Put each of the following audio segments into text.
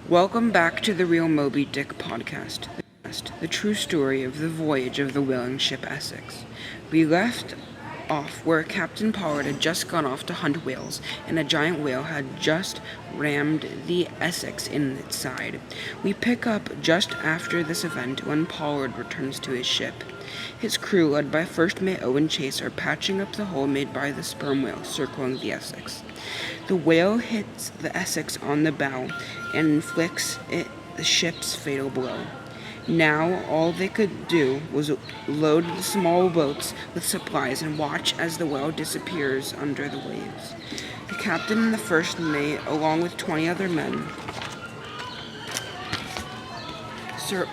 Welcome back to the Real Moby Dick podcast, the true story of the voyage of the whaling ship Essex. We left off where Captain Pollard had just gone off to hunt whales, and a giant whale had just rammed the Essex in its side. We pick up just after this event when Pollard returns to his ship. His crew, led by First Mate Owen Chase, are patching up the hole made by the sperm whale circling the Essex. The whale hits the Essex on the bow and inflicts it the ship's fatal blow. Now all they could do was load the small boats with supplies and watch as the whale disappears under the waves. The captain and the first mate, along with 20 other men,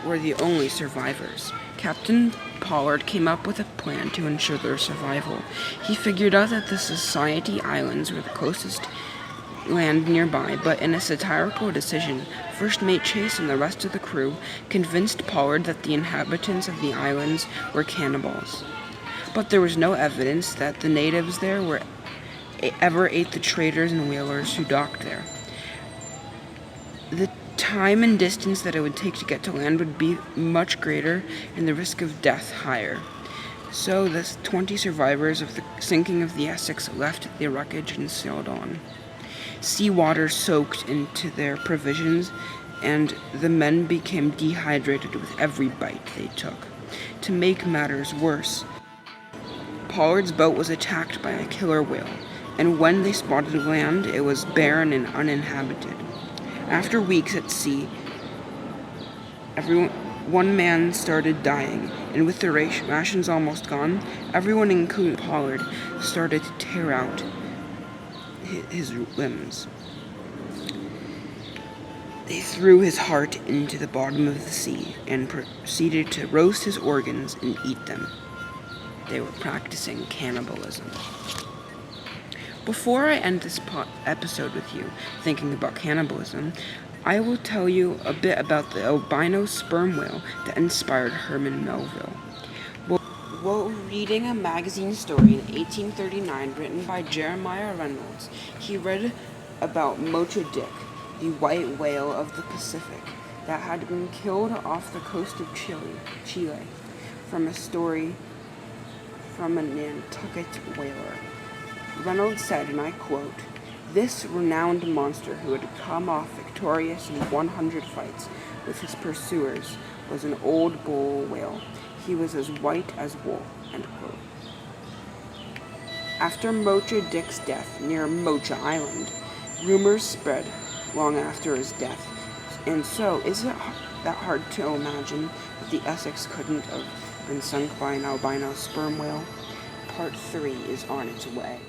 were the only survivors. Captain Pollard came up with a plan to ensure their survival. He figured out that the Society Islands were the closest land nearby, but in a satirical decision, First Mate Chase and the rest of the crew convinced Pollard that the inhabitants of the islands were cannibals. But there was no evidence that the natives there ever ate the traders and whalers who docked there. The time and distance that it would take to get to land would be much greater and the risk of death higher. So the 20 survivors of the sinking of the Essex left the wreckage and sailed on. Seawater soaked into their provisions, and the men became dehydrated with every bite they took. To make matters worse, Pollard's boat was attacked by a killer whale, and when they spotted land, it was barren and uninhabited. After weeks at sea, one man started dying, and with the rations almost gone, everyone, including Pollard, started to tear out his limbs. They threw his heart into the bottom of the sea and proceeded to roast his organs and eat them. They were practicing cannibalism. Before I end this episode with you thinking about cannibalism, I will tell you a bit about the albino sperm whale that inspired Herman Melville. While reading a magazine story in 1839 written by Jeremiah Reynolds, he read about Moby Dick, the white whale of the Pacific, that had been killed off the coast of Chile, from a story from a Nantucket whaler. Reynolds said, and I quote, "This renowned monster, who had come off victorious in 100 fights with his pursuers, was an old bull whale. He was as white as wool." End quote. After Moby Dick's death near Mocha Island, rumors spread long after his death. And so, is it that hard to imagine that the Essex couldn't have been sunk by an albino sperm whale? Part 3 is on its way.